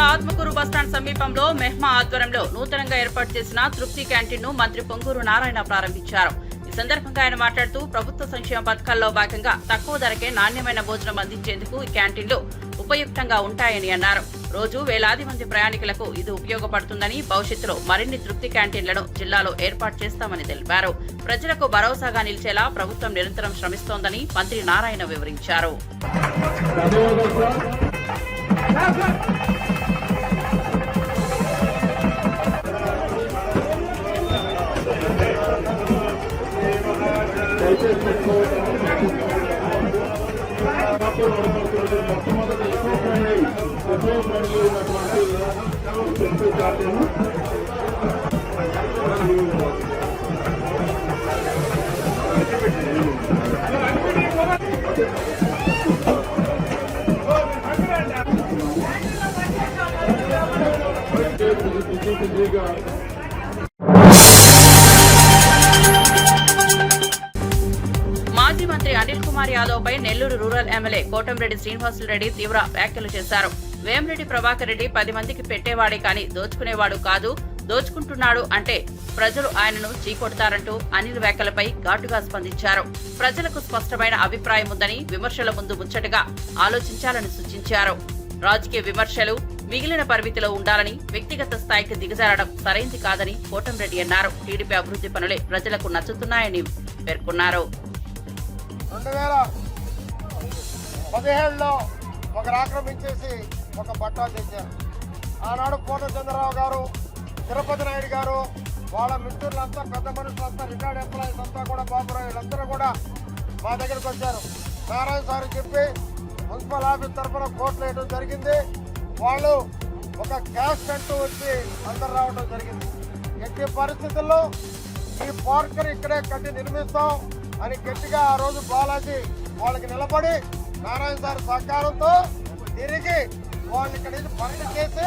జిల్లా ఆత్మకూరు బస్టాండ్ సమీపంలో మెహ్మా ఆధ్వర్యంలో నూతనంగా ఏర్పాటు చేసిన తృప్తి క్యాంటీన్ ను మంత్రి పొంగూరు నారాయణ ప్రారంభించారు. ఈ సందర్భంగా ఆయన మాట్లాడుతూ ప్రభుత్వ సంక్షేమ పథకాల్లో భాగంగా తక్కువ ధరకే నాణ్యమైన భోజనం అందించేందుకు ఈ క్యాంటీన్లు ఉపయుక్తంగా ఉంటాయని అన్నారు. రోజు వేలాది మంది ప్రయాణికులకు ఇది ఉపయోగపడుతుందని, భవిష్యత్తులో మరిన్ని తృప్తి క్యాంటీన్లను జిల్లాలో ఏర్పాటు చేస్తామని తెలిపారు. ప్రజలకు భరోసాగా నిలిచేలా ప్రభుత్వం నిరంతరం శ్రమిస్తోందని మంత్రి నారాయణ వివరించారు. మాజీ మంత్రి అనిల్ కుమార్ యాదవ్ పై నెల్లూరు రూరల్ ఎమ్మెల్యే కోటంరెడ్డి శ్రీనివాసులరెడ్డి తీవ్ర వ్యాఖ్యలు చేశారు. వేమిరెడ్డి ప్రభాకర్ రెడ్డి 10 మందికి పెట్టేవాడే కానీ దోచుకునేవాడు కాదు, దోచుకుంటున్నాడు అంటే ప్రజలు ఆయనను చీకొడతారంటూ అనిల్ వ్యాఖ్యలపై ఘాటుగా స్పందించారు. ప్రజలకు స్పష్టమైన అభిప్రాయం ఉందని, విమర్శల ముందు ముచ్చటగా ఆలోచించాలని సూచించారు. రాజకీయ విమర్శలు మిగిలిన పరిమితిలో ఉండాలని, వ్యక్తిగత స్థాయికి దిగజారడం సరైంది కాదని కోటంరెడ్డి అన్నారు. టీడీపీ అభివృద్ధి పనులే ప్రజలకు నచ్చుతున్నాయని పేర్కొన్నారు. 2017లో ఒకరు ఆక్రమించేసి ఒక పట్టా తెచ్చారు. ఆనాడు పూర్ణచంద్రరావు గారు, తిరుపతి నాయుడు గారు, వాళ్ళ మిత్రులంతా, పెద్ద మనుషులంతా, రిటైర్డ్ ఎంప్లాయీస్ అంతా కూడా, బాబురావు వీళ్ళందరూ కూడా మా దగ్గరికి వచ్చారు. నారాయణ సార్ చెప్పి మున్సిపల్ ఆఫీస్ తరఫున కోర్టులు వేయడం జరిగింది. వాళ్ళు ఒక క్యాష్ అంటూ వచ్చి అందరు రావడం జరిగింది. ఎట్టి పరిస్థితుల్లో ఈ పార్క్ని ఇక్కడే కట్టి నిర్మిస్తాం అని గట్టిగా ఆ రోజు బాలాజీ వాళ్ళకి నిలబడి నారాయణ సార్ సహకారంతో తిరిగి వాళ్ళని ఇక్కడ నుంచి పని చేసి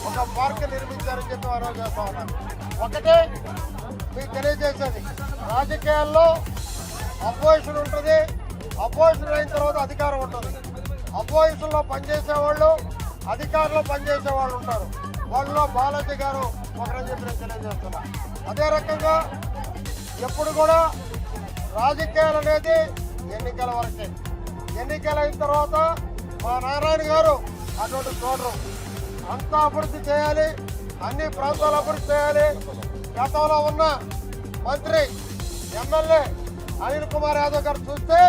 ఒక పార్క్ నిర్మించారని చెప్పి ఆ రోజు చేస్తా ఉన్నారు. ఒకటే మీకు తెలియజేసేది, రాజకీయాల్లో అపోజిషన్ ఉంటుంది, అపోజిషన్ అయిన తర్వాత అధికారం ఉంటుంది. అపోజిషన్లో పనిచేసేవాళ్ళు, అధికారంలో పనిచేసే వాళ్ళు ఉంటారు. వాళ్ళలో బాలాజీ గారు ఒకరని చెప్పి నేను తెలియజేస్తున్నా. అదే రకంగా ఎప్పుడు కూడా రాజకీయాలు అనేది ఎన్నికల వరకే. ఎన్నికలు అయిన తర్వాత మా నారాయణ గారు అటువంటి చూడరు. అంతా అభివృద్ధి చేయాలి, అన్ని ప్రాంతాలు అభివృద్ధి చేయాలి. గతంలో ఉన్న మంత్రి ఎమ్మెల్యే అనిల్ కుమార్ యాదవ్ గారు చూస్తే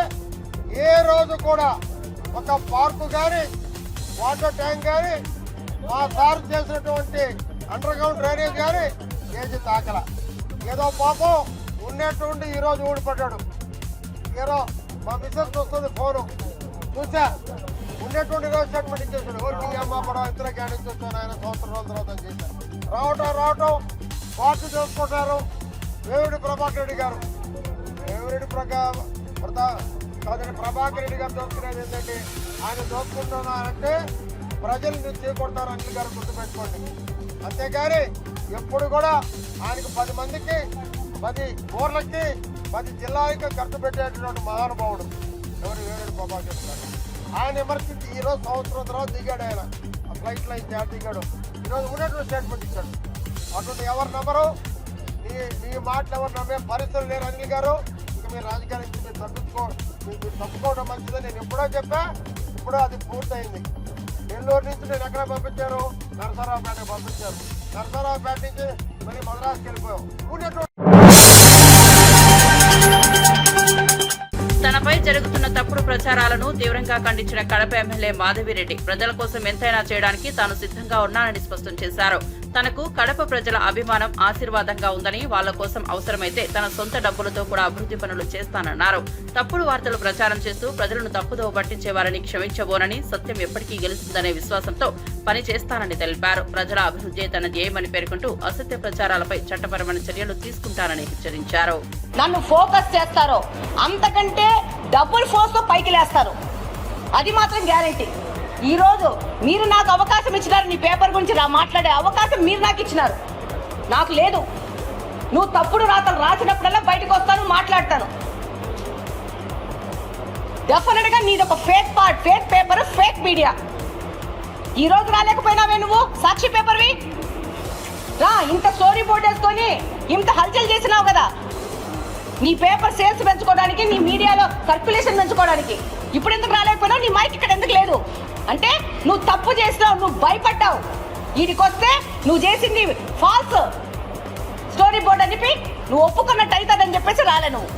ఏ రోజు కూడా ఒక పార్కు కానీ, వాటర్ ట్యాంక్ కానీ, మా సార్ చేసినటువంటి అండర్ గ్రౌండ్ డ్రైనేజ్ కానీ చేసి తాకల. ఏదో పాపం ఉన్నటువంటి ఈరోజు ఊడిపడ్డాడు. ఏదో మా మిస్సెస్ వస్తుంది ఫోను చూసా, ఉండేటువంటి రోజు స్టేట్మెంట్ ఇచ్చేసాడు. ఎవరికి అమ్మ పడవ ఇతర క్యాండిడేట్ చూస్తాను ఆయన సంవత్సరం రోజుల తర్వాత చేశారు. రావటం పార్టీ చూసుకుంటారు. వేమిరెడ్డి ప్రభాకర్ రెడ్డి గారు, ప్రభాకర్ రెడ్డి గారు చూసుకునేది ఏంటంటే, ఆయన చూసుకుంటున్నారంటే ప్రజల్ని చేకొడతారు. అనిల్ గారు గుర్తుపెట్టుకోండి. అంతేగాని ఎప్పుడు కూడా ఆయనకు 10 మందికి, 10 ఊర్లకి, 10 జిల్లాలకి ఖర్చు పెట్టేటటువంటి మహానుభావుడు ఎవరు వేమిరెడ్డి ప్రభాకర్ రెడ్డి గారు. ఆయన విమర్శించి ఈరోజు సంవత్సరం తర్వాత దిగాడు. ఆయన ఆ ఫ్లైట్లో అయితే దిగాడు. ఈరోజు ఉన్నటువంటి స్టేట్మెంట్ ఇచ్చాడు. అటువంటి ఎవరు నమ్మరు, మీ మాటలు ఎవరు నమ్మే పరిస్థితులు లేరు. అనిల్ గారు, ఇక మీరు రాజకీయాల నుంచి మీరు తప్పుకోవడం మంచిదని నేను ఎప్పుడో చెప్పా. ఇప్పుడు అది పూర్తయింది. నెల్లూరు నుంచి నేను ఎక్కడ పంపించారు, నరసరావుపేటకు పంపించారు. నరసరావుపేట నుంచి మళ్ళీ మద్రాసుకి వెళ్ళిపోయాం. తనపై జరుగుతున్న తప్పుడు ప్రచారాలను తీవ్రంగా ఖండించిన కడప ఎమ్మెల్యే మాధవిరెడ్డి ప్రజల కోసం ఎంతైనా చేయడానికి తాను సిద్ధంగా ఉన్నానని స్పష్టం చేశారు. తనకు కడప ప్రజల అభిమానం, ఆశీర్వాదంగా ఉందని, వాళ్ల కోసం అవసరమైతే తన సొంత డబ్బులతో కూడా అభివృద్ధి పనులు చేస్తానన్నారు. తప్పుడు వార్తలు ప్రచారం చేస్తూ ప్రజలను తప్పుదోవ పట్టించేవారని క్షమించబోనని, సత్యం ఎప్పటికీ గెలుస్తుందనే విశ్వాసంతో పని చేస్తానని తెలిపారు. ప్రజల అభివృద్ధి తన ధ్యేయమని పేర్కొంటూ అసత్య ప్రచారాలపై చట్టపరమైన చర్యలు తీసుకుంటానని హెచ్చరించారు. నన్ను ఫోకస్ చేస్తారో అంతకంటే డబుల్ ఫోర్స్ తో పైకి లేస్తారు, అది మాత్రం గ్యారెంటీ. ఈ రోజు మీరు నాకు అవకాశం ఇచ్చినారు, నీ పేపర్ గురించి మాట్లాడే అవకాశం మీరు నాకు ఇచ్చినారు, నాకు లేదు. నువ్వు తప్పుడు రాతలు రాసినప్పుడల్లా బయటకు వస్తాను, మాట్లాడతాను. డెఫినెట్ గా నీది ఒక ఫేక్ పేపర్, ఫేక్ మీడియా. ఈ రోజు రాలేకపోయినావే నువ్వు సాక్షి పేపర్వి? రా, ఇంత స్టోరీ బోర్డు వేసుకొని ఇంత హల్చల్ చేసినావు కదా, నీ పేపర్ సేల్స్ పెంచుకోవడానికి, నీ మీడియాలో సర్క్యులేషన్ పెంచుకోవడానికి. ఇప్పుడు ఎందుకు రాలేకపోయినావు? నీ మైక్ ఇక్కడ ఎందుకు లేదు అంటే నువ్వు తప్పు చేసినావు, నువ్వు భయపడ్డావు. వీడికి వస్తే నువ్వు చేసింది ఫాల్స్ స్టోరీ బోర్డ్ అని చెప్పి నువ్వు ఒప్పుకున్నట్టు అవుతుందని చెప్పేసి రాలే. నువ్వు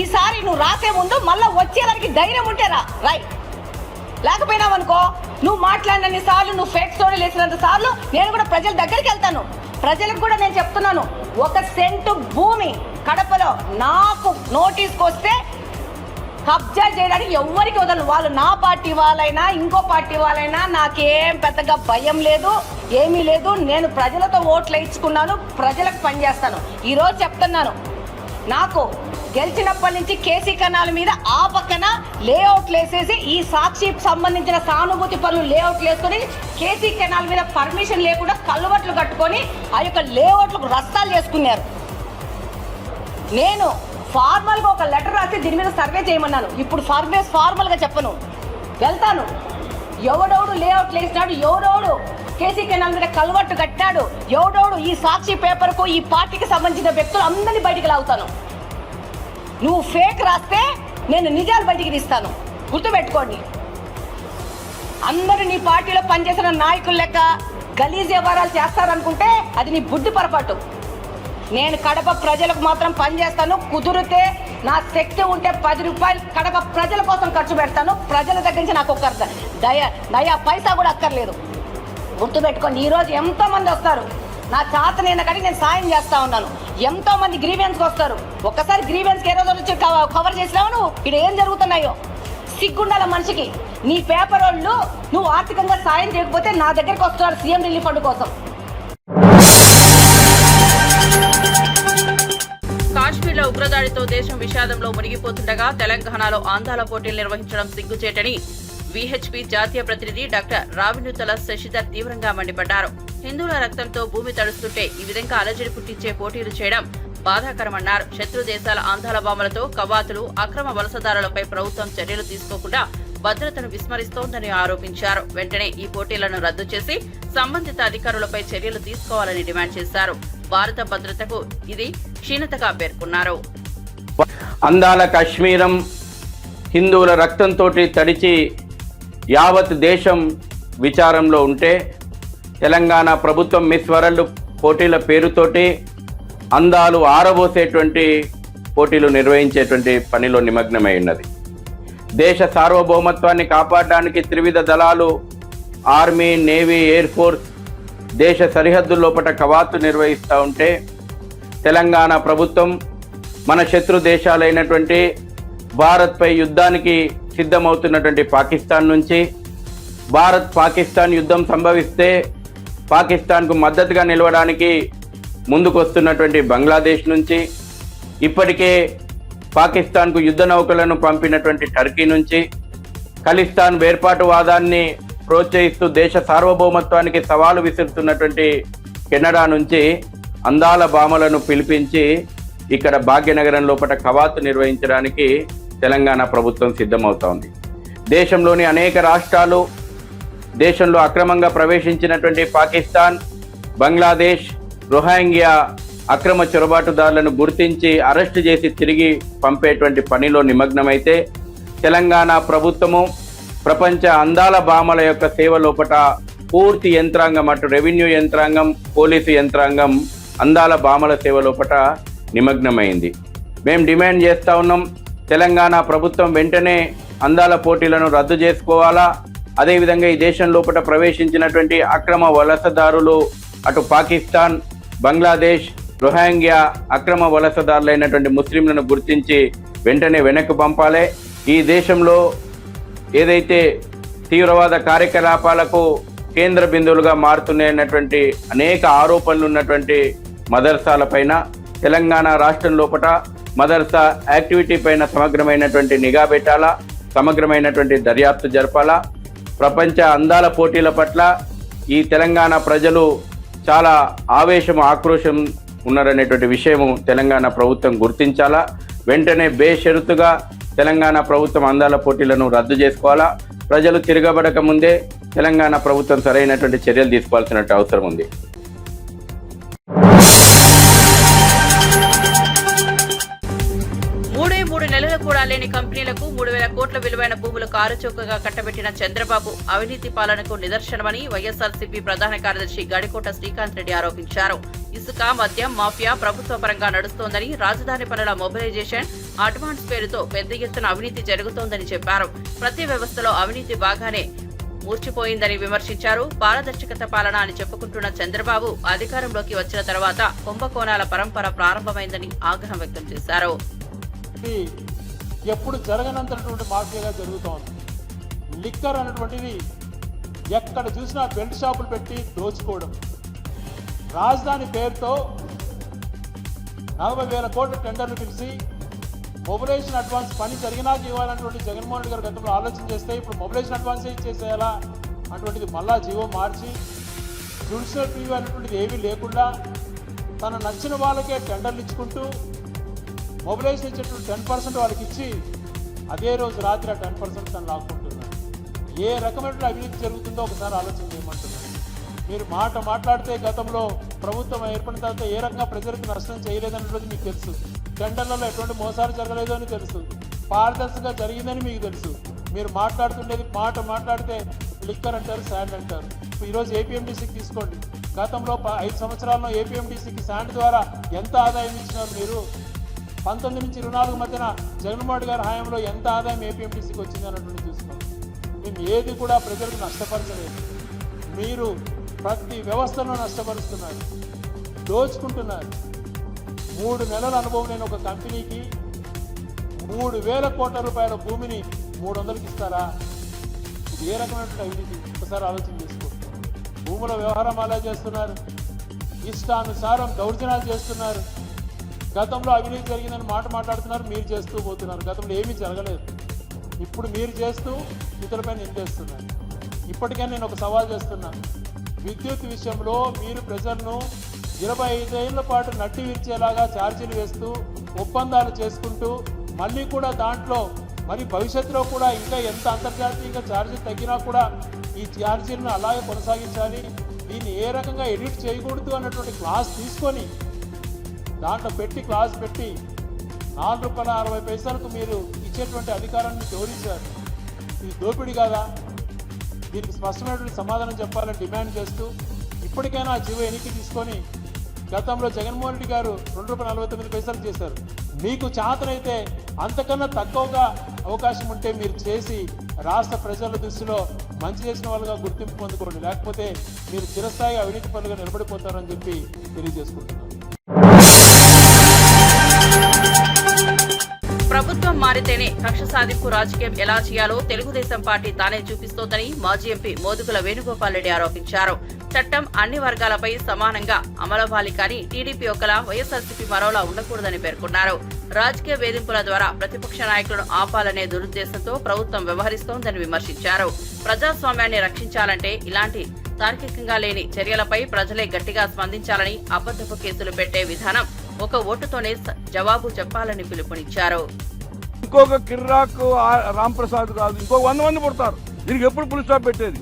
ఈసారి నువ్వు రాసే ముందు మళ్ళీ వచ్చేదానికి ధైర్యం ఉంటే రాయ్. లేకపోయినావు అనుకో, నువ్వు మాట్లాడినన్ని సార్లు, నువ్వు ఫేక్ స్టోరీలు వేసినంత సార్లు నేను కూడా ప్రజల దగ్గరికి వెళ్తాను. ప్రజలకు కూడా నేను చెప్తున్నాను, 1 సెంటు భూమి కడపలో నాకు నోటీస్కి వస్తే కబ్జా చేయడానికి ఎవరికి వదలను. వాళ్ళు నా పార్టీ వాళ్ళైనా ఇంకో పార్టీ వాళ్ళైనా నాకేం పెద్దగా భయం లేదు, ఏమీ లేదు. నేను ప్రజలతో ఓట్లు వేయించుకున్నాను, ప్రజలకు పనిచేస్తాను. ఈరోజు చెప్తున్నాను, నాకు గెలిచినప్పటి నుంచి కేసీ కెనాల్ మీద ఆ పక్కన లేఅవుట్లు వేసేసి ఈ సాక్షికి సంబంధించిన సానుభూతి పనులు లేఅవుట్లు వేసుకొని కేసీ కెనాల్ మీద పర్మిషన్ లేకుండా కల్లుబట్లు కట్టుకొని ఆ యొక్క లేఅవుట్లకు రస్తాలు చేసుకున్నారు. నేను ఫార్మల్గా ఒక లెటర్ రాసి దీని మీద సర్వే చేయమన్నాను. ఇప్పుడు ఫార్మల్గా చెప్పను, వెళ్తాను. ఎవడెవడు లేఅవుట్లు వేసినాడు, ఎవడెవడు కేసీ కెనాల్ మీద కల్వర్టు కట్టినాడు, ఎవడెవడు ఈ సాక్షి పేపర్కు ఈ పార్టీకి సంబంధించిన వ్యక్తులు అందరినీ బయటికి లాగుతాను. నువ్వు ఫేక్ రాస్తే నేను నిజాలు బయటికి తీస్తాను, గుర్తుపెట్టుకోండి. అందరూ నీ పార్టీలో పనిచేసిన నాయకుల లెక్క గలీజ్ వ్యవహారాలు చేస్తారనుకుంటే అది నీ బుద్ధి పొరపాటు. నేను కడప ప్రజలకు మాత్రం పనిచేస్తాను. కుదిరితే నా శక్తి ఉంటే 10 రూపాయలు కడప ప్రజల కోసం ఖర్చు పెడతాను. ప్రజల దగ్గర నుంచి నాకు ఒక్క దయా పైసా కూడా అక్కర్లేదు, గుర్తుపెట్టుకోండి. ఈరోజు ఎంతో మంది వస్తారు, నా చేతనైనా కానీ నేను సాయం చేస్తా ఉన్నాను. ఎంతో మంది గ్రీవెన్స్కి వస్తారు. ఒక్కసారి గ్రీవెన్స్కి ఏ రోజు వచ్చి కవర్ చేసినావు నువ్వు? ఇక్కడ ఏం జరుగుతున్నాయో సిగ్గుండాల మనిషికి. నీ పేపర్ వాళ్ళు నువ్వు ఆర్థికంగా సాయం చేయకపోతే నా దగ్గరికి వస్తున్నారు సీఎం రిలీఫ్ ఫండ్ కోసం. కాశ్మీర్లో ఉగ్రదాడితో దేశం విషాదంలో మునిగిపోతుండగా తెలంగాణలో ఆందోళన పోటీలు నిర్వహించడం సిగ్గుచేటని విహెచ్పి జాతీయ ప్రతినిధి డాక్టర్ రావినుతల శశిధర్ తీవ్రంగా మండిపడ్డారు. హిందువుల రక్తంతో భూమి తడుస్తుంటే ఈ విధంగా అలజడి పుట్టించే పోటీలు చేయడం బాధాకరమన్నారు. శత్రు దేశాల ఆందోళన బాంబులతో కవాతులు, అక్రమ వలసదారులపై ప్రభుత్వం చర్యలు తీసుకోకుండా భద్రతను విస్మరిస్తోందని ఆరోపించారు. వెంటనే ఈ పోటీలను రద్దు చేసి సంబంధిత అధికారులపై చర్యలు తీసుకోవాలని డిమాండ్ చేశారు. భారత భద్రతకు ఇది క్షీణతగా పేర్కొన్నారు. అందాల కాశ్మీరం హిందువుల రక్తంతో తడిచి యావత్ దేశం విచారంలో ఉంటే తెలంగాణ ప్రభుత్వం మిస్ వరల్డ్ పోటీల పేరుతోటి అందాలు ఆరబోసేటువంటి పోటీలు నిర్వహించేటువంటి పనిలో నిమగ్నమై ఉన్నది. దేశ సార్వభౌమత్వాన్ని కాపాడడానికి త్రివిధ దళాలు ఆర్మీ, నేవీ, ఎయిర్ ఫోర్స్ దేశ సరిహద్దు లోపల కవాతు నిర్వహిస్తూ ఉంటే తెలంగాణ ప్రభుత్వం మన శత్రు దేశాలైనటువంటి భారత్పై యుద్ధానికి సిద్ధమవుతున్నటువంటి పాకిస్తాన్ నుంచి, భారత్ పాకిస్తాన్ యుద్ధం సంభవిస్తే పాకిస్తాన్కు మద్దతుగా నిలవడానికి ముందుకు వస్తున్నటువంటి బంగ్లాదేశ్ నుంచి, ఇప్పటికే పాకిస్తాన్కు యుద్ధ నౌకలను పంపినటువంటి టర్కీ నుంచి, ఖలిస్తాన్ వేర్పాటువాదాన్ని ప్రోత్సహిస్తూ దేశ సార్వభౌమత్వానికి సవాలు విసురుతున్నటువంటి కెనడా నుంచి అందాల భామలను పిలిపించి ఇక్కడ భాగ్యనగరం లోపల కవాతు నిర్వహించడానికి తెలంగాణ ప్రభుత్వం సిద్ధమవుతోంది. దేశంలోని అనేక రాష్ట్రాలు, దేశంలో అక్రమంగా ప్రవేశించినటువంటి పాకిస్తాన్, బంగ్లాదేశ్, రోహింగ్యా అక్రమ చొరబాటుదారులను గుర్తించి అరెస్టు చేసి తిరిగి పంపేటువంటి పనిలో నిమగ్నమైతే తెలంగాణ ప్రభుత్వము ప్రపంచ అందాల భామల యొక్క సేవ లోపట పూర్తి యంత్రాంగం, అటు రెవెన్యూ యంత్రాంగం, పోలీసు యంత్రాంగం అందాల భామల సేవ లోపట నిమగ్నమైంది. మేము డిమాండ్ చేస్తూ ఉన్నాం, తెలంగాణ ప్రభుత్వం వెంటనే అందాల పోటీలను రద్దు చేసుకోవాలా. అదేవిధంగా ఈ దేశం లోపల ప్రవేశించినటువంటి అక్రమ వలసదారులు, అటు పాకిస్తాన్, బంగ్లాదేశ్, రోహింగ్యా అక్రమ వలసదారులైనటువంటి ముస్లింలను గుర్తించి వెంటనే వెనక్కి పంపాలి. ఈ దేశంలో ఏదైతే తీవ్రవాద కార్యకలాపాలకు కేంద్ర బిందువులుగా మారుతున్నాయన్నటువంటి అనేక ఆరోపణలు ఉన్నటువంటి మదర్సాలపైన తెలంగాణ రాష్ట్రం లోపల మదర్సా యాక్టివిటీ పైన సమగ్రమైనటువంటి నిఘా పెట్టాలా, సమగ్రమైనటువంటి దర్యాప్తు జరపాలా. ప్రపంచ అందాల పోటీల పట్ల ఈ తెలంగాణ ప్రజలు చాలా ఆవేశం, ఆక్రోశం ఉన్నారనేటువంటి విషయము తెలంగాణ ప్రభుత్వం గుర్తించాలా. వెంటనే బేషరతుగా తెలంగాణ ప్రభుత్వం అందాల పోటీలను రద్దు చేసుకోవాలా. ప్రజలు తిరగబడక ముందే తెలంగాణ ప్రభుత్వం సరైనటువంటి చర్యలు తీసుకోవాల్సిన అవసరం ఉంది. మూడు నెలలు కూడా లేని కంపెనీలకు 3,000 కోట్ల విలువైన భూములు కారుచౌకగా కట్టబెట్టిన చంద్రబాబు అవినీతి పాలనకు నిదర్శనమని వైఎస్ఆర్సీపీ ప్రధాన కార్యదర్శి గడికోట శ్రీకాంత్ రెడ్డి ఆరోపించారు. ఇసుక, మద్యం మాఫియా ప్రభుత్వ పరంగా నడుస్తోందని, రాజధాని పనుల మొబిలైజేషన్, అడ్వాన్స్ పేరుతో పెద్ద ఎత్తున అవినీతి జరుగుతోందని చెప్పారు. ప్రతి వ్యవస్థలో అవినీతి బాగానే మూర్చిపోయిందని విమర్శించారు. పారదర్శకత పాలన అని చెప్పుకుంటున్న చంద్రబాబు అధికారంలోకి వచ్చిన తర్వాత కుంభకోణాల పరంపర ప్రారంభమైందని ఆగ్రహం వ్యక్తం చేశారు. ఎప్పుడు జరగనంతటువంటి మాఫియాగా జరుగుతోంది. లిక్కర్ అన్నటువంటిది ఎక్కడ చూసినా బెల్ట్ షాపులు పెట్టి దోచుకోవడం, రాజధాని పేరుతో 40,000 కోట్ల టెండర్లు పిలిచి మొబిలైజేషన్ అడ్వాన్స్ పని జరిగినాక ఇవ్వాలన్నటువంటి జగన్మోహన్ రెడ్డి గారు గతంలో ఆలోచన చేస్తే ఇప్పుడు మొబిలైజేషన్ అడ్వాన్స్ ఇచ్చేసేయాలా అటువంటిది మళ్ళా జీవో మార్చి జ్యుడిషియల్ రివ్యూ అనేటువంటిది ఏమీ లేకుండా తన నచ్చిన వాళ్ళకే టెండర్లు ఇచ్చుకుంటూ మొబిలైజేషన్ ఇచ్చేటువంటి 10% వాళ్ళకి ఇచ్చి అదే రోజు రాత్రి ఆ 10% తను లాక్కుంటున్నారు. ఏ రకమైన అవినీతి జరుగుతుందో ఒకసారి ఆలోచన చేయమంటున్నారు. మీరు మాట్లాడితే గతంలో ప్రభుత్వం ఏర్పడిన తర్వాత ఏ రకంగా ప్రజలకు నష్టం చేయలేదన్నది మీకు తెలుసు. టెండర్లలో ఎటువంటి మోసాలు జరగలేదు అని తెలుసు. పారదర్శకంగా జరిగిందని మీకు తెలుసు. మీరు మాట్లాడుతుండేది మాట్లాడితే లిక్కర్ అంటారు, శాండ్ అంటారు. ఈరోజు ఏపీఎండీసీకి తీసుకోండి. గతంలో 5 సంవత్సరాల్లో ఏపీఎండీసీకి శాండ్ ద్వారా ఎంత ఆదాయం ఇచ్చినారు మీరు? 19 నుంచి 24 మధ్యన జగన్మోహన్ రెడ్డి గారి హయాంలో ఎంత ఆదాయం ఏపీఎండీసీకి వచ్చింది అన్నటువంటి చూసుకోండి. మేము ఏది కూడా ప్రజలకు నష్టపరచలేదు. మీరు ప్రతి వ్యవస్థను నష్టపరుస్తున్నారు, దోచుకుంటున్నారు. 3 నెలల అనుభవం లేని ఒక కంపెనీకి 3,000 కోట్ల రూపాయల భూమిని 300కి ఇస్తారా? ఇది ఏ రకమైన అవినీతి? ఒకసారి ఆలోచన చేసుకోండి. భూముల వ్యవహారం అలా చేస్తున్నారు, ఇష్టానుసారం దౌర్జన్యాలు చేస్తున్నారు. గతంలో అవినీతి జరిగిందని మాట్లాడుతున్నారు, మీరు చేస్తూ పోతున్నారు. గతంలో ఏమీ జరగలేదు, ఇప్పుడు మీరు చేస్తూ ఇతరులపై నిందేస్తున్నారు. ఇప్పటికే నేను ఒక సవాల్ చేస్తున్నాను. విద్యుత్ విషయంలో మీరు ప్రజలను 25 ఏళ్ల పాటు నట్టి విరిచేలాగా ఛార్జీలు వేస్తూ ఒప్పందాలు చేసుకుంటూ మళ్ళీ కూడా దాంట్లో మరి భవిష్యత్తులో కూడా ఇంకా ఎంత అంతర్జాతీయంగా ఛార్జీలు తగ్గినా కూడా ఈ ఛార్జీలను అలాగే కొనసాగించాలి, దీన్ని ఏ రకంగా ఎడిట్ చేయకూడదు అన్నటువంటి క్లాస్ తీసుకొని దాంట్లో క్లాస్ పెట్టి ₹4.60 మీరు ఇచ్చేటువంటి అధికారాన్ని జోడించారు. ఇది దోపిడీ కాదా? దీనికి స్పష్టమైనటువంటి సమాధానం చెప్పాలని డిమాండ్ చేస్తూ ఇప్పటికైనా ఆ జీవో ఎన్నిక తీసుకొని గతంలో జగన్మోహన్ రెడ్డి గారు ₹2.49 చేశారు. మీకు చేతనైతే అంతకన్నా తక్కువగా అవకాశం ఉంటే మీరు చేసి రాష్ట్ర ప్రజల దృష్టిలో మంచి చేసిన వాళ్ళుగా గుర్తింపు పొందుకోండి, లేకపోతే మీరు చిరస్థాయి అవినీతి పనులుగా నిలబడిపోతారని చెప్పి తెలియజేసుకుంటున్నాను. ప్రభుత్వం మారితేనే కక్ష సాధింపు రాజకీయం ఎలా చేయాలో తెలుగుదేశం పార్టీ తానే చూపిస్తోందని మాజీ ఎంపీ మోదుగుల వేణుగోపాల్ రెడ్డి ఆరోపించారు. చట్టం అన్ని వర్గాలపై సమానంగా అమలవ్వాలి కానీ టీడీపీ ఒకలా, వైఎస్ఆర్సీపీ మరోలా ఉండకూడదని పేర్కొన్నారు. రాజకీయ వేధింపుల ద్వారా ప్రతిపక్ష నాయకులను ఆపాలనే దురుద్దేశంతో ప్రభుత్వం వ్యవహరిస్తోందని విమర్శించారు. ప్రజాస్వామ్యాన్ని రక్షించాలంటే ఇలాంటి తార్కికంగా లేని చర్యలపై ప్రజలే గట్టిగా స్పందించాలని, అబద్ధపు కేసులు పెట్టే విధానం ఒక ఓటుతోనే జవాబు చెప్పాలని పిలుపునిచ్చారు. ఇంకొక కిర్రాకు రాంప్రసాద్ కాదు, ఇంకో 100 మంది పుడతారు. దీనికి ఎప్పుడు పులి స్టాప్ పెట్టేది?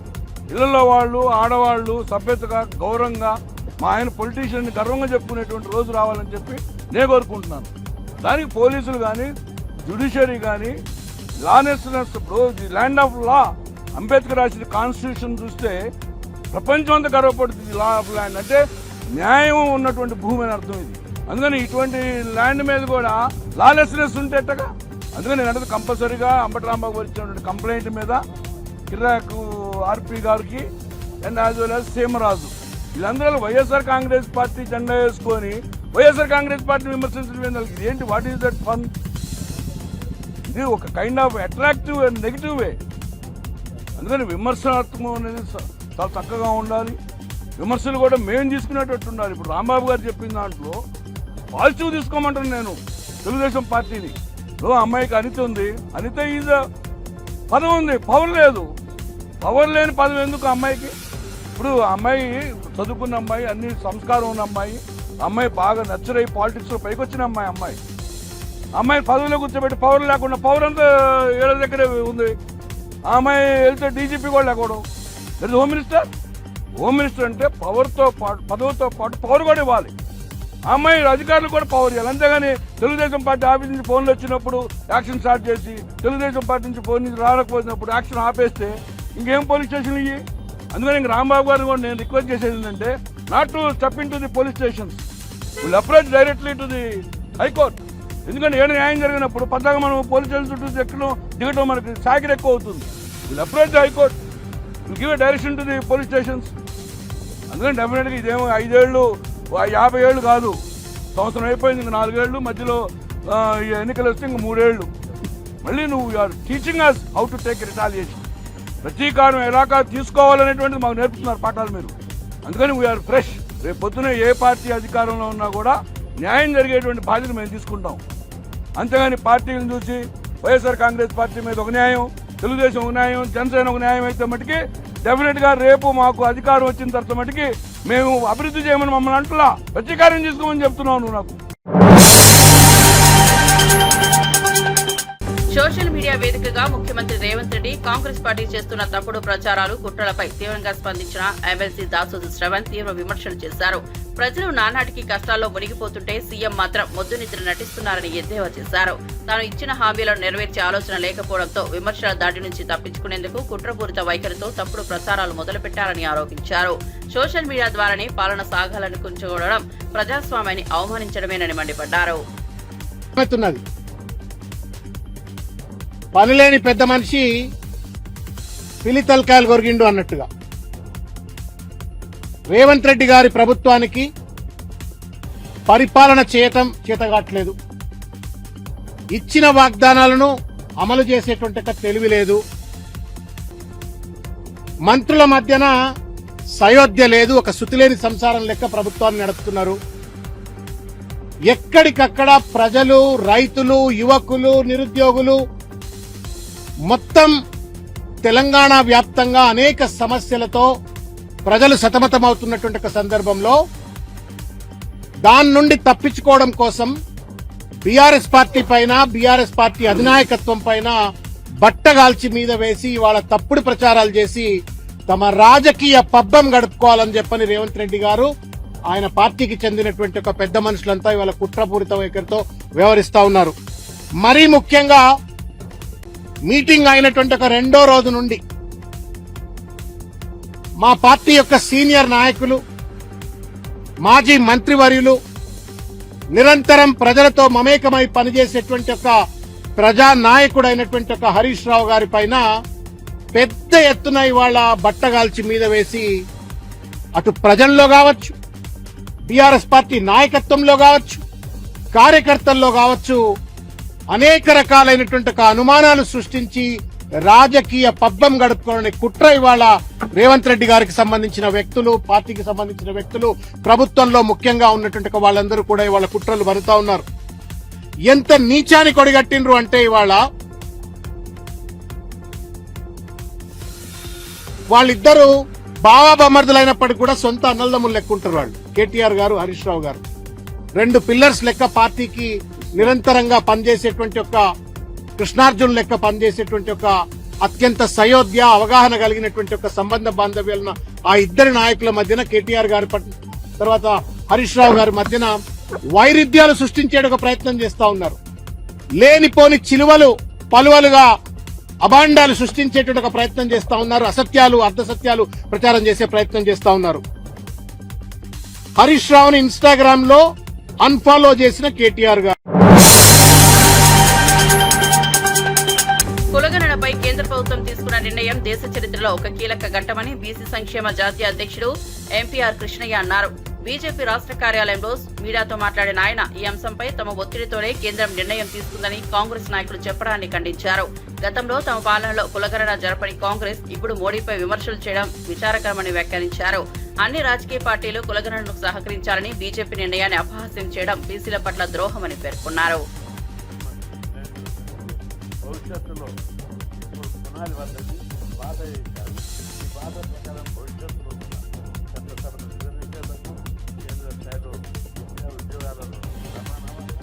ఇళ్లలో వాళ్ళు, ఆడవాళ్ళు సభ్యతగా, గౌరవంగా మా ఆయన పొలిటీషియన్ గర్వంగా చెప్పుకునేటువంటి రోజు రావాలని చెప్పి నేను కోరుకుంటున్నాను. దానికి పోలీసులు కానీ, జ్యుడిషియరీ కానీ, లానెస్నెస్, ల్యాండ్ ఆఫ్ లా, అంబేద్కర్ రాసిన కాన్స్టిట్యూషన్ చూస్తే ప్రపంచం అంతా గర్వపడుతుంది. లా ఆఫ్ ల్యాండ్ అంటే న్యాయం ఉన్నటువంటి భూమి అని అర్థం ఇది. అందుకని ఇటువంటి ల్యాండ్ మీద కూడా లాలెస్నెస్ ఉంటే ఎట్టగా? అందుకని నేను అంటే కంపల్సరీగా అంబటి రాంబాబు వచ్చినటువంటి కంప్లైంట్ మీద కిర్రాకు ఆర్పీ గారికి and as well as Seemaraju వీళ్ళందరూ వైఎస్ఆర్ కాంగ్రెస్ పార్టీ జెండా వేసుకొని వైఎస్ఆర్ కాంగ్రెస్ పార్టీ విమర్శించడం ఇదేంటి? What is that fun? ఇది ఒక kind of attractive and negative వే. అందుకని విమర్శనాత్మకం అనేది చాలా చక్కగా ఉండాలి. విమర్శలు కూడా మేము తీసుకునేటట్టు ఉండాలి. ఇప్పుడు రాంబాబు గారు చెప్పిన దాంట్లో పాజిటివ్ తీసుకోమంటాను నేను తెలుగుదేశం పార్టీని. అమ్మాయికి అనిత ఉంది, అనిత ఈజ్ పదవి ఉంది, పవర్ లేదు. పవర్ లేని పదవి ఎందుకు అమ్మాయికి? ఇప్పుడు అమ్మాయి చదువుకున్న అమ్మాయి, అన్ని సంస్కారం ఉన్న అమ్మాయి, అమ్మాయి బాగా నచ్చరై పాలిటిక్స్లో పైకి వచ్చిన అమ్మాయి పదవిలో కూర్చోబెట్టి పవర్ లేకుండా, పవర్ అంతా ఏళ్ళ దగ్గరే ఉంది. ఆ అమ్మాయి వెళ్తే డీజీపీ కూడా లేకపోవడం, that is home minister. Home minister అంటే పవర్తో పాటు, పదవితో పాటు పవర్ కూడా ఇవ్వాలి. ఆ అమ్మాయి అధికారులు కూడా పవర్ ఇవ్వాలి. అంతేగాని తెలుగుదేశం పార్టీ ఆఫీస్ నుంచి ఫోన్లు వచ్చినప్పుడు యాక్షన్ స్టార్ట్ చేసి, తెలుగుదేశం పార్టీ నుంచి ఫోన్ నుంచి రాకపోయినప్పుడు యాక్షన్ ఆపేస్తే ఇంకేం పోలీస్ స్టేషన్లు ఇవి? అందుకని ఇంక రాంబాబు గారిని కూడా నేను రిక్వెస్ట్ చేసేది ఏంటంటే not to step in to the police stations, will approach directly to the high court. ఎందుకంటే ఏదైనా న్యాయం జరిగినప్పుడు పద్దాక మనం పోలీస్ స్టేషన్ చుట్టూ దిగటం మనకి సాకిరి ఎక్కువ అవుతుంది. Will approach the high court, will give a direction to the police stations. అందుకని డెఫినెట్గా ఇదేమో 5 ఏళ్ళు 50 ఏళ్ళు కాదు, సంవత్సరం అయిపోయింది, ఇంక 4 ఏళ్ళు మధ్యలో ఎన్నికలు వస్తే ఇంక 3 ఏళ్ళు. మళ్ళీ నువ్వు you are teaching us how to take retaliation. ప్రతీకారం ఎలాగా తీసుకోవాలనేటువంటిది మాకు నేర్పుతున్నారు పాఠాలు మీరు. అందుకని వీఆర్ ఫ్రెష్. రేపు పొద్దున ఏ పార్టీ అధికారంలో ఉన్నా కూడా న్యాయం జరిగేటువంటి బాధ్యత మేము తీసుకుంటాం. అంతేగాని పార్టీలను చూసి వైఎస్ఆర్ కాంగ్రెస్ పార్టీ మీద ఒక న్యాయం, తెలుగుదేశం ఒక న్యాయం, జనసేన ఒక న్యాయం అయితే మటుకి డెఫినెట్గా రేపు మాకు అధికారం వచ్చిన తర్వాత మటుకి మేము అభివృద్ధి చేయమని మమ్మల్ని అంటలా, ప్రతీకారం చేసుకోమని చెప్తున్నావు నువ్వు నాకు. సోషల్ మీడియా వేదికగా ముఖ్యమంత్రి రేవంత్ రెడ్డి కాంగ్రెస్ పార్టీ చేస్తున్న తప్పుడు ప్రచారాలు, కుట్రలపై తీవ్రంగా స్పందించిన ఎమ్మెల్సీ దాసోజు శ్రవణ్ తీవ్ర విమర్శలు చేశారు. ప్రజలు నానాటికి కష్టాల్లో మునిగిపోతుంటే సీఎం మాత్రం మొద్దు నిద్ర నటిస్తున్నారని ఎద్దేవా చేశారు. తాను ఇచ్చిన హామీలను నెరవేర్చే ఆలోచన లేకపోవడంతో విమర్శల దాడి నుంచి తప్పించుకునేందుకు కుట్రపూరిత వైఖరితో తప్పుడు ప్రచారాలు మొదలుపెట్టారని ఆరోపించారు. సోషల్ మీడియా ద్వారానే పాలన సాగాలని కుంచుకోవడం ప్రజాస్వామ్యాన్ని అవమానించడమేనని మండిపడ్డారు. పనిలేని పెద్ద మనిషి పిలి తలకాయలు కొరిగిండు అన్నట్టుగా రేవంత్ రెడ్డి గారి ప్రభుత్వానికి పరిపాలన చేయటం చేతగాట్లేదు. ఇచ్చిన వాగ్దానాలను అమలు చేసేటువంటి తెలివి లేదు. మంత్రుల మధ్యన సయోధ్య లేదు. ఒక శృతిలేని సంసారం లెక్క ప్రభుత్వాన్ని నడుపుతున్నారు. ఎక్కడికక్కడ ప్రజలు, రైతులు, యువకులు, నిరుద్యోగులు మొత్తం తెలంగాణ వ్యాప్తంగా అనేక సమస్యలతో ప్రజలు సతమతమవుతున్నటువంటి సందర్భంలో దాని నుండి తప్పించుకోవడం కోసం బీఆర్ఎస్ పార్టీ పైన, బీఆర్ఎస్ పార్టీ అధినాయకత్వం పైన బట్టగాల్చి మీద వేసి ఇవాళ తప్పుడు ప్రచారాలు చేసి తమ రాజకీయ పబ్బం గడుపుకోవాలని చెప్పని రేవంత్ రెడ్డి గారు, ఆయన పార్టీకి చెందినటువంటి ఒక పెద్ద మనుషులంతా ఇవాళ కుట్రపూరిత వైఖరితో వ్యవహరిస్తా ఉన్నారు. మరీ ముఖ్యంగా మీటింగ్ అయినటువంటి ఒక 2వ రోజు నుండి మా పార్టీ యొక్క సీనియర్ నాయకులు, మాజీ మంత్రివర్యులు, నిరంతరం ప్రజలతో మమేకమై పనిచేసేటువంటి ఒక ప్రజానాయకుడైనటువంటి ఒక హరీష్ రావు గారి పైన పెద్ద ఎత్తున ఇవాళ బట్టగాల్చి మీద వేసి అటు ప్రజల్లో కావచ్చు, బీఆర్ఎస్ పార్టీ నాయకత్వంలో కావచ్చు, కార్యకర్తల్లో కావచ్చు అనేక రకాలైనటువంటి అనుమానాలు సృష్టించి రాజకీయ పబ్బం గడుపుకోవాలనే కుట్ర ఇవాళ రేవంత్ రెడ్డి గారికి సంబంధించిన వ్యక్తులు, పార్టీకి సంబంధించిన వ్యక్తులు, ప్రభుత్వంలో ముఖ్యంగా ఉన్నటువంటి వాళ్ళందరూ కూడా ఇవాళ కుట్రలు పడుతా ఉన్నారు. ఎంత నీచాన్ని కొడిగట్టిండ్రు అంటే ఇవాళ వాళ్ళిద్దరూ బావా బమర్దులైనప్పటికీ కూడా సొంత అన్నదమ్ములు లెక్కుంటారు వాళ్ళు. కేటీఆర్ గారు, హరీష్ రావు గారు 2 పిల్లర్స్ లెక్క పార్టీకి నిరంతరంగా పనిచేసేటువంటి ఒక కృష్ణార్జున్ లెక్క పనిచేసేటువంటి ఒక అత్యంత సయోధ్య, అవగాహన కలిగినటువంటి ఒక సంబంధ బాంధవ్యాలను ఆ ఇద్దరి నాయకుల మధ్యన, కేటీఆర్ గారి తర్వాత హరీష్ రావు గారి మధ్యన వైరుధ్యాలు సృష్టించే ఒక ప్రయత్నం చేస్తా ఉన్నారు. లేనిపోని చిలువలు పలువలుగా అభాండాలు సృష్టించేటువంటి ఒక ప్రయత్నం చేస్తా ఉన్నారు. అసత్యాలు, అర్ధసత్యాలు ప్రచారం చేసే ప్రయత్నం చేస్తా ఉన్నారు. హరీష్ రావుని ఇన్స్టాగ్రామ్ లో అన్ఫాలో చేసిన కేటీఆర్ గారు. కులగణనపై కేంద్ర ప్రభుత్వం తీసుకున్న నిర్ణయం దేశ చరిత్రలో ఒక కీలక ఘట్టమని బీసీ సంక్షేమ జాతీయ అధ్యక్షుడు ఎంపీఆర్ కృష్ణయ్య అన్నారు. బీజేపీ రాష్ట్ర కార్యాలయంలో మీడియాతో మాట్లాడిన ఆయన ఈ అంశంపై తమ ఒత్తిడితోనే కేంద్రం నిర్ణయం తీసుకుందని కాంగ్రెస్ నాయకులు చెప్పడాన్ని ఖండించారు. గతంలో తమ పాలనలో కులగణన జరపని కాంగ్రెస్ ఇప్పుడు మోడీపై విమర్శలు చేయడం విచారకరమని వ్యాఖ్యానించారు. అన్ని రాజకీయ పార్టీలు కులగణనకు సహకరించాలని బీజేపీ నిర్ణయాన్ని అపహాస్యం చేయడం బీసీల పట్ల ద్రోహమని పేర్కొన్నారు. భవిష్యత్తులో ఇప్పుడు పునాది వద్దది బాధ చేశారు. ఈ బాధ ప్రకారం భవిష్యత్తులో చట్టసభను రిజర్వేషన్లకు కేంద్ర స్థాయిలో ఉద్యోగాలను సమానమైన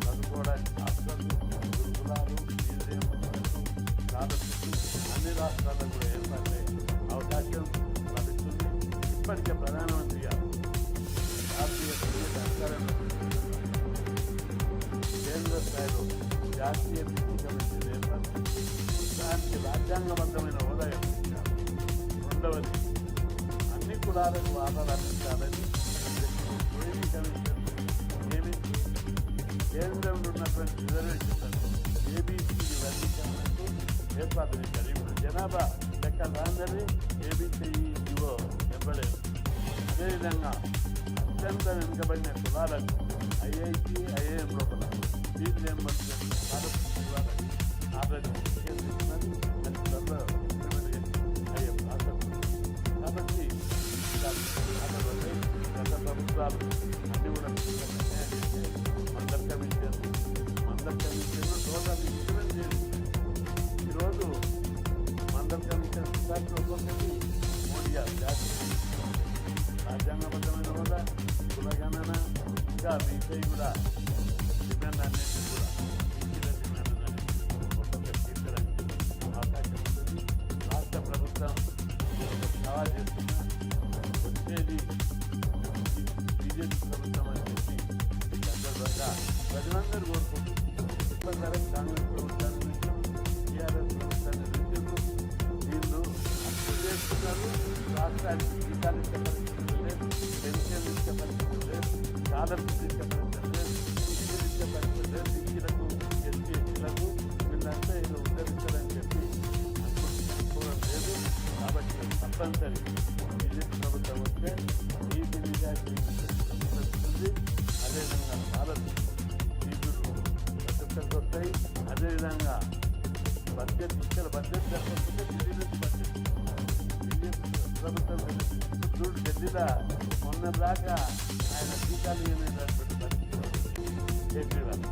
చదువుకోవడానికి హాస్టళ్లు, గురుకులాలు, మ్యూజియంలు, భారత్ అన్ని రాష్ట్రాల్లో కూడా ఏర్పడే అవకాశం లభిస్తుంది. ఇప్పటికే ప్రధానమంత్రి గారు భారతీయ సంగీత అధికారంలో కేంద్ర స్థాయిలో జాతీయ విద్య కమిషన్ ఏర్పడి దానికి రాజ్యాంగబద్ధమైన హోదా ఇచ్చారు. రెండవది అన్ని కులాలకు ఆధారాలు అందించాలని ట్రైనింగ్ కమిషన్ నియమించి కేంద్రంలో ఉన్నటువంటి రిజర్వేషన్లను ఏబీసీ వర్గీకరణకు ఏర్పాటు చేశారు. ఇప్పుడు జనాభా లెక్కలు అందరి ఏబీసీ ఇవో ఇవ్వలేదు. అదేవిధంగా అత్యంత వెనుకబడిన కులాలకు ఐఐటి ఐఐఎం లోపల ఫీజు రియంబర్స్మెంట్ ఇవ్వాలని ఆల్రెడీ చేస్తున్నది. అది త్వరలో అయ్యే ప్రాసెస్. కాబట్టి గత ప్రభుత్వాలు అన్ని కూడా మండల్ కమిషన్ టోటల్ ఇంప్లిమెంట్ చేసి ఈరోజు మండల్ కమిషన్ ఒక్కొక్కటి మోడీ గారు జాతీయ రాజ్యాంగబద్ధమైన హోదా, కులగణన, ఇంకా మిగతా కూడా డిమాండ్ అన్నింటి కూడా డిమాండ్ అనేది ఒక్కొక్కటి తీర్చడానికి అవకాశం ఉంటుంది. రాష్ట్ర ప్రభుత్వం సవాల్ చేస్తున్న వచ్చేది బీజేపీ ప్రభుత్వం అని చెప్పి ఈ సందర్భంగా ప్రజలందరూ కోరుకుంటున్నారు. ఇప్పటివరకు కాంగ్రెస్ ప్రభుత్వాన్ని విషయం, టీఆర్ఎస్ ప్రభుత్వాన్ని విషయం వీళ్ళు అప్పు చేస్తున్నారు. రాష్ట్రానికి జీతాలు ఇచ్చే పరిస్థితులు లేదు, పెన్షన్ ఇచ్చే పరిస్థితులు లేదు, స్కాలర్షిప్ ఇచ్చే పరిస్థితులు లేదు, ఇంటికి ఇచ్చే పరిస్థితులు లేదు. ఇంటిలకు ఎస్సీలకు వీళ్ళంతా ఏదో ఉద్ధరిస్తారని చెప్పి అనుకోవడం లేదు. కాబట్టి తప్పనిసరి బీజేపీ ప్రభుత్వం వస్తే నీతి నిజాయితీ ఉంటుంది. అదేవిధంగా భారత్ ఫీజులు ప్రతి ఒక్కరికి వస్తాయి. అదేవిధంగా బడ్జెట్ ఇక్కడ బడ్జెట్ జరగకపోతే ఢిల్లీ నుంచి బడ్జెట్ బీజేపీ ప్రభుత్వం చూడు ఢిల్లీలో మొన్న దాకా ఆయన టీకాలు ఇవ్వనేటటువంటి పరిస్థితి కేజ్రీవాల్.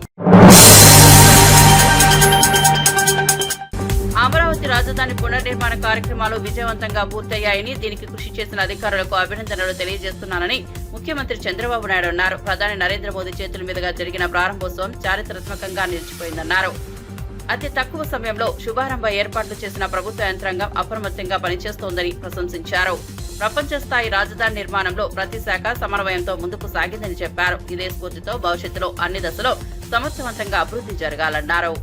అమరావతి రాజధాని పునర్నిర్మాణ కార్యక్రమాలు విజయవంతంగా పూర్తయ్యాయని, దీనికి కృషి చేసిన అధికారులకు అభినందనలు తెలియజేస్తున్నానని ముఖ్యమంత్రి చంద్రబాబు నాయుడు అన్నారు. ప్రధాని నరేంద్ర మోదీ చేతుల మీదుగా జరిగిన ప్రారంభోత్సవం చారిత్రాత్మకంగా నిలిచిపోయిందన్నారు. అతి తక్కువ సమయంలో శుభారంభ ఏర్పాట్లు చేసిన ప్రభుత్వ యంత్రాంగం అప్రమత్తంగా పనిచేస్తోందని ప్రశంసించారు. ప్రపంచ స్థాయి రాజధాని నిర్మాణంలో ప్రతి శాఖ సమన్వయంతో ముందుకు సాగిందని చెప్పారు. ఇదే స్ఫూర్తితో భవిష్యత్తులో అన్ని దశలో సమర్థవంతంగా అభివృద్ధి జరగాలన్నారు.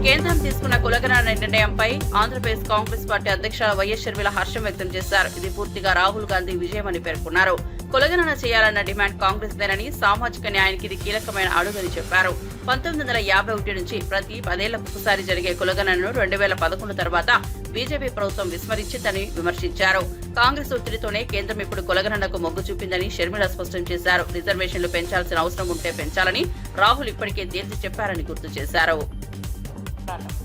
కేంద్రం తీసుకున్న కులగణన నిర్ణయంపై ఆంధ్రప్రదేశ్ కాంగ్రెస్ పార్టీ అధ్యక్షులు వైఎస్ షర్మిల హర్షం వ్యక్తం చేశారు. ఇది పూర్తిగా రాహుల్ గాంధీ విజయమని పేర్కొన్నారు. కులగణన చేయాలన్న డిమాండ్ కాంగ్రెస్ దేనని, సామాజిక న్యాయానికి ఇది కీలకమైన అడుగని చెప్పారు. 1951 నుంచి ప్రతి 10 ఏళ్లకు ఒకసారి జరిగే కులగణనను 2011 తర్వాత బీజేపీ ప్రభుత్వం విస్మరించిందని విమర్శించారు. కాంగ్రెస్ ఒత్తిడితోనే కేంద్రం ఇప్పుడు కులగణనకు మొగ్గు చూపిందని షర్మిల స్పష్టం చేశారు. రిజర్వేషన్లు పెంచాల్సిన అవసరం ఉంటే పెంచాలని రాహుల్ ఇప్పటికే తేల్చి చెప్పారని గుర్తు చేశారు.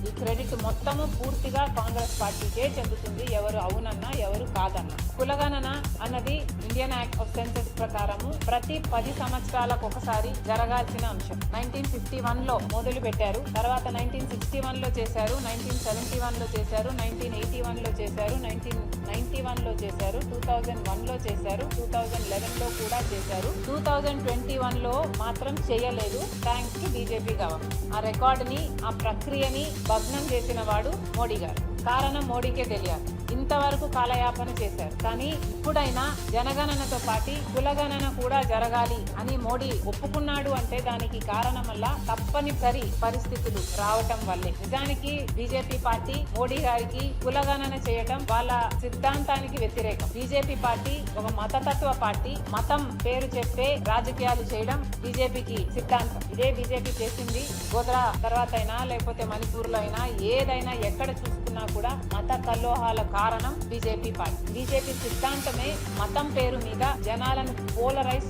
ఈ క్రెడిట్ మొత్తము పూర్తిగా కాంగ్రెస్ పార్టీకే చెందుతుంది, ఎవరు అవునన్నా ఎవరు కాదన్నా. కులగణన అన్నది ఇండియన్ యాక్ట్ ఆఫ్ సెన్సస్ ప్రకారము ప్రతి 10 సంవత్సరాలకు ఒకసారి జరగాల్సిన అంశం. 1951 లో మొదలు పెట్టారు, తర్వాత 1961 లో చేశారు, 1971 లో చేశారు, 1981 లో చేశారు, 1991 లో చేశారు, 2001 లో చేశారు, 2011 లో కూడా చేశారు. 2021 లో మాత్రం చేయలేదు, థ్యాంక్స్ టు బీజేపీ గవర్నమెంట్. ఆ రికార్డుని, ఆ ప్రక్రియని భగ్నం చేసిన వాడు మోడీ గారు. కారణం మోడీకే తెలియాలి. ఇంతవరకు కాలయాపన చేశారు. కానీ ఇప్పుడైనా జనగణనతో పాటు కులగణన కూడా జరగాలి అని మోడీ ఒప్పుకున్నాడు అంటే దానికి కారణం వల్ల తప్పనిసరి పరిస్థితులు రావటం వల్లే. నిజానికి బీజేపీ పార్టీ మోడీ గారికి కులగణన చేయటం వాళ్ళ సిద్ధాంతానికి వ్యతిరేకం. బీజేపీ పార్టీ ఒక మతతత్వ పార్టీ, మతం పేరు చెప్పే రాజకీయాలు చేయడం బీజేపీకి సిద్ధాంతం. ఇదే బీజేపీ చేసింది. గోద్రా తర్వాత అయినా లేకపోతే మణిపూర్ లో అయినా ఏదైనా ఎక్కడ చూసుకున్నా ఏదన్నా కూడా మత కల్లోహాల కారణం బీజేపీ పార్టీ. బీజేపీ సిద్ధాంతమే మతం పేరు మీద జనాలను పోలరైజ్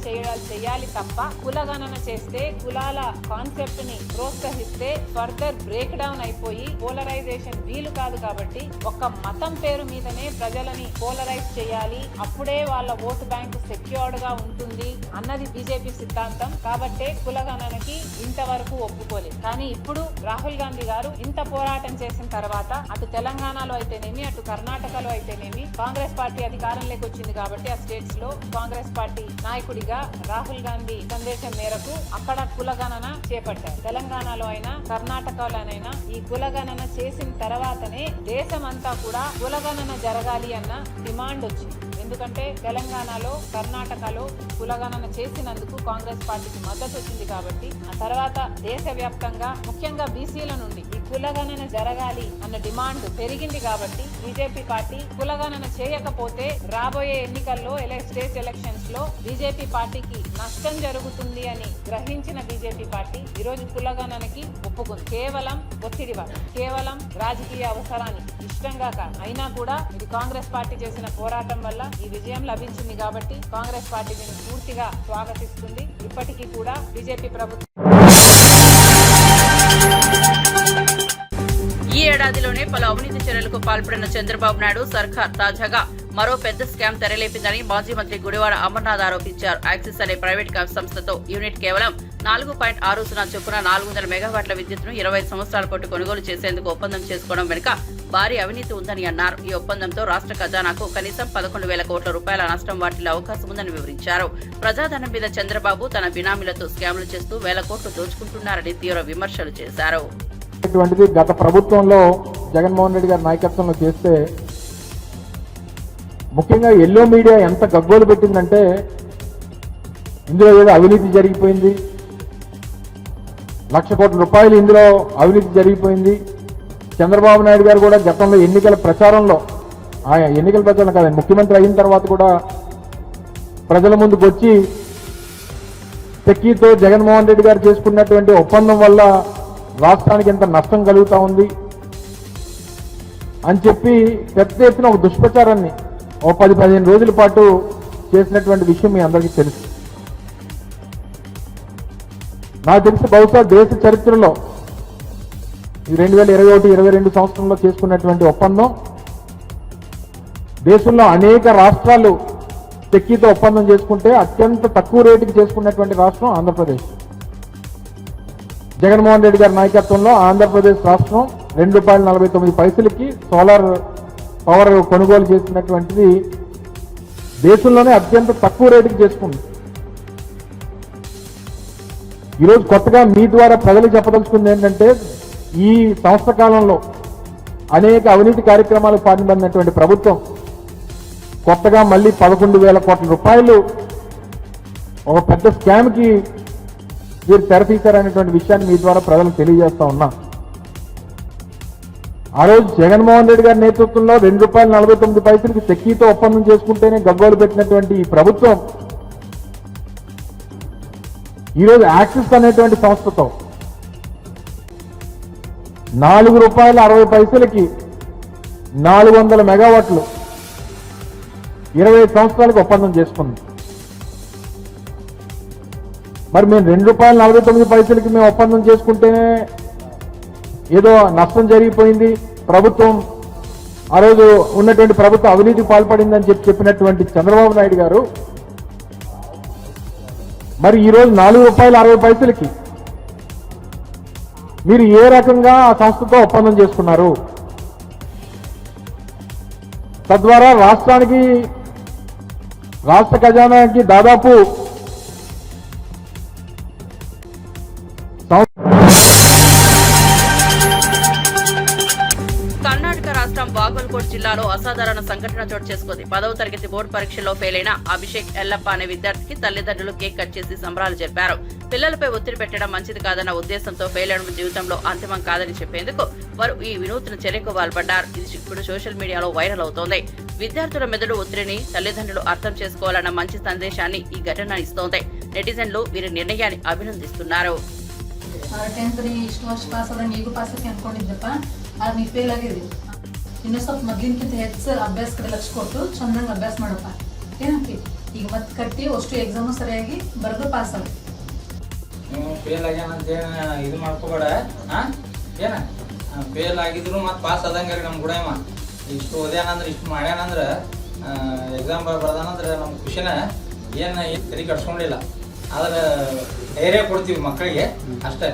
చేయాలి తప్ప కులగణన చేస్తే కులాల కాన్సెప్ట్ ని ప్రోత్సహిస్తే ఫర్దర్ బ్రేక్ డౌన్ అయిపోయి పోలరైజేషన్ వీలు కాదు. కాబట్టి ఒక్క మతం పేరు మీదనే ప్రజలని పోలరైజ్ చేయాలి, అప్పుడే వాళ్ళ ఓటు బ్యాంకు సెక్యూర్డ్ గా ఉంటుంది అన్నది బీజేపీ సిద్ధాంతం. కాబట్టే కులగణనకి ఇంతవరకు ఒప్పుకోలేదు. కానీ ఇప్పుడు రాహుల్ గాంధీ గారు ఇంత పోరాటం చేసిన తర్వాత అటు తెలంగాణలో అయితేనేమి అటు కర్ణాటకలో అయితేనేమి కాంగ్రెస్ పార్టీ అధికారంలోకి వచ్చింది కాబట్టి ఆ స్టేట్స్ లో కాంగ్రెస్ పార్టీ నాయకుడిగా రాహుల్ గాంధీ సందేశం మేరకు అక్కడ కులగణన చేపట్టారు. తెలంగాణలో అయినా కర్ణాటకలోనైనా ఈ కులగణన చేసిన తర్వాతనే దేశమంతా కూడా కులగణన జరగాలి అన్న డిమాండ్ వచ్చింది. ఎందుకంటే తెలంగాణలో కర్ణాటకలో కులగణన చేసినందుకు కాంగ్రెస్ పార్టీకి మద్దతు వచ్చింది కాబట్టి ఆ తర్వాత దేశవ్యాప్తంగా ముఖ్యంగా బీసీల నుండి ఈ కులగణన జరగాలి అన్న డిమాండ్ పెరిగింది. కాబట్టి బీజేపీ పార్టీ కులగణన చేయకపోతే రాబోయే ఎన్నికల్లో స్టేట్ ఎలక్షన్స్ లో బీజేపీ పార్టీకి నష్టం జరుగుతుంది అని గ్రహించిన బీజేపీ పార్టీ ఈరోజు కులగణనకి ఒప్పుకుంది. కేవలం ఒత్తిడి వల్ల, కేవలం రాజకీయ అవసరానికి ఇష్టంగా కాదు. అయినా కూడా ఇది కాంగ్రెస్ పార్టీ చేసిన పోరాటం వల్ల ఈ విజయం లభించింది. కాబట్టి కాంగ్రెస్ పార్టీ దీన్ని పూర్తిగా స్వాగతిస్తుంది. ఇప్పటికీ కూడా బీజేపీ ప్రభుత్వం ఈ ఏడాదిలోనే పలు అవినీతి చర్యలకు పాల్పడిన చంద్రబాబు నాయుడు సర్కార్ తాజాగా మరో పెద్ద స్కామ్ తెరలేపిందని మాజీ మంత్రి గుడివాడ అమర్నాథ్ ఆరోపించారు. యాక్సిస్ అనే ప్రైవేట్ సంస్థతో యూనిట్ కేవలం 4.60 చొప్పున 400 మెగావాట్ల విద్యుత్తును 25 సంవత్సరాల పాటు కొనుగోలు చేసేందుకు ఒప్పందం చేసుకోవడం వెనుక భారీ అవినీతి ఉందని అన్నారు. ఈ ఒప్పందంతో రాష్ట్ర ఖజానాకు కనీసం 11,000 కోట్ల రూపాయల నష్టం వాటిల్లే అవకాశం ఉందని వివరించారు. ప్రజాధనం మీద చంద్రబాబు తన బినామీలతో స్కామ్లు చేస్తూ వేల కోట్లు దోచుకుంటున్నారని తీవ్ర విమర్శలు చేశారు. గత ప్రభుత్వంలో జగన్మోహన్ రెడ్డి గారి నాయకత్వంలో చేస్తే ముఖ్యంగా ఎల్లో మీడియా ఎంత గగ్గోలు పెట్టిందంటే ఇందులో ఏదో అవినీతి జరిగిపోయింది, 1,00,000 కోట్ల రూపాయలు ఇందులో అవినీతి జరిగిపోయింది. చంద్రబాబు నాయుడు గారు కూడా గతంలో ఎన్నికల ప్రచారంలో కాదు ముఖ్యమంత్రి అయిన తర్వాత కూడా ప్రజల ముందుకు వచ్చి టెక్కీతో జగన్మోహన్ రెడ్డి గారు చేసుకున్నటువంటి ఒప్పందం వల్ల రాష్ట్రానికి ఎంత నష్టం కలుగుతా ఉంది అని చెప్పి పెద్ద ఎత్తున ఒక దుష్ప్రచారాన్ని 10-15 రోజుల పాటు చేసినటువంటి విషయం మీ అందరికీ తెలుసు. నాకు తెలిసి బహుశా దేశ చరిత్రలో ఈ 2021-22 సంవత్సరంలో చేసుకున్నటువంటి ఒప్పందం దేశంలో అనేక రాష్ట్రాలు టెక్కీతో ఒప్పందం చేసుకుంటే అత్యంత తక్కువ రేటుకి చేసుకున్నటువంటి రాష్ట్రం ఆంధ్రప్రదేశ్. జగన్మోహన్ రెడ్డి గారి నాయకత్వంలో ఆంధ్రప్రదేశ్ రాష్ట్రం ₹2.49 సోలార్ పవర్ కొనుగోలు చేసినటువంటిది దేశంలోనే అత్యంత తక్కువ రేటుకి చేసుకుంది. ఈరోజు కొత్తగా మీ ద్వారా ప్రజలకు చెప్పదలుచుకుంది ఏంటంటే ఈ సంవత్సర కాలంలో అనేక అవినీతి కార్యక్రమాలు పాల్పడినటువంటి ప్రభుత్వం కొత్తగా మళ్ళీ 11,000 కోట్ల రూపాయలు ఒక పెద్ద స్కామ్ కి మీరు తెరతీశారనేటువంటి విషయాన్ని మీ ద్వారా ప్రజలకు తెలియజేస్తా ఉన్నా. ఆ రోజు జగన్మోహన్ రెడ్డి గారి నేతృత్వంలో ₹2.49 టెక్కీతో ఒప్పందం చేసుకుంటేనే గగ్గోలు పెట్టినటువంటి ఈ ప్రభుత్వం ఈరోజు యాక్సిస్ అనేటువంటి సంస్థతో ₹4.60 400 మెగావాట్లు 25 సంవత్సరాలకు ఒప్పందం చేసుకుంది. మరి మేము ₹2.49 మేము ఒప్పందం చేసుకుంటేనే ఏదో నష్టం జరిగిపోయింది, ప్రభుత్వం ఆ రోజు ఉన్నటువంటి ప్రభుత్వం అవినీతికి పాల్పడిందని చెప్పినటువంటి చంద్రబాబు నాయుడు గారు మరి ఈరోజు ₹4.60 మీరు ఏ రకంగా ఆ సంస్థతో ఒప్పందం చేసుకున్నారు? తద్వారా రాష్ట్ర ఖజానాకి దాదాపు కర్ణాటక రాష్ట్రం బాగల్కోట్ జిల్లాలో అసాధారణ సంఘటన చోటు చేసుకుంది. 10వ తరగతి బోర్డు పరీక్షలో ఫెయిల్ అయిన అభిషేక్ ఎల్లప్ప అనే విద్యార్థికి తల్లిదండ్రులు కేక్ కట్ చేసి సంబరాలు జరిపారు. పిల్లలపై ఒత్తిడి పెట్టడం మంచిది కాదన్న ఉద్దేశంతో ఫెయిల్ అవడం జీవితంలో అంతిమం కాదని చెప్పేందుకు వారు ఈ వినూత్న చర్యకు పాల్పడ్డారు. ఇది ఇప్పుడు సోషల్ మీడియాలో వైరల్ అవుతోంది. విద్యార్థుల మెదడు ఒత్తిడిని తల్లిదండ్రులు అర్థం చేసుకోవాలన్న మంచి సందేశాన్ని ఈ ఘటన ఇస్తోంది. నెటిజన్లు వీరి నిర్ణయాన్ని అభినందిస్తున్నారు. 10th ಇಷ್ಟು ವರ್ಷ ಪಾಸ್ ಆದ್ರೆ ಈಗೂ ಪಾಸ್ ಅನ್ಕೊಂಡಿದ್ದಪ್ಪ ಅದು ನೀವು ಫೇಲ್ ಆಗಿದ್ರಿ ಇನ್ನೂ ಸ್ವಲ್ಪ ಮೊದ್ಲಿನಕ್ಕಿಂತ ಹೆಚ್ಚು ಅಭ್ಯಾಸ ಕಡೆ ಲಕ್ಷ ಕೊಟ್ಟು ಚೆನ್ನಾಗಿ ಅಭ್ಯಾಸ ಮಾಡಪ್ಪ ಏನಂತಿ ಈಗ ಮತ್ತೆ ಕಟ್ಟಿ ಅಷ್ಟು ಎಕ್ಸಾಮು ಸರಿಯಾಗಿ ಬರೆದು ಪಾಸ್ ಆಗ ಫೇಲ್ ಆಗ್ಯಾನ ಅಂತೇಳಿ ಇದು ಮಾಡ್ಕೋಬೇಡ. ಏನ ಫೇಲ್ ಆಗಿದ್ರು ಮತ್ತೆ ಪಾಸ್ ಆದಂಗೆ ನಮ್ಗೆ ಕೂಡ ಇಷ್ಟು ಓದ್ಯಾನಂದ್ರೆ ಇಷ್ಟು ಮಾಡ್ಯಾನಂದ್ರೆ ಎಕ್ಸಾಮ್ ಬರ್ದಾನಂದ್ರೆ ನಮ್ಗೆ ಖುಷಿನ ಏನು ತಲೆ ಕಟ್ಸ್ಕೊಂಡಿಲ್ಲ. ಆದ್ರೆ ಧೈರ್ಯ ಕೊಡ್ತೀವಿ ಮಕ್ಕಳಿಗೆ ಅಷ್ಟೇ.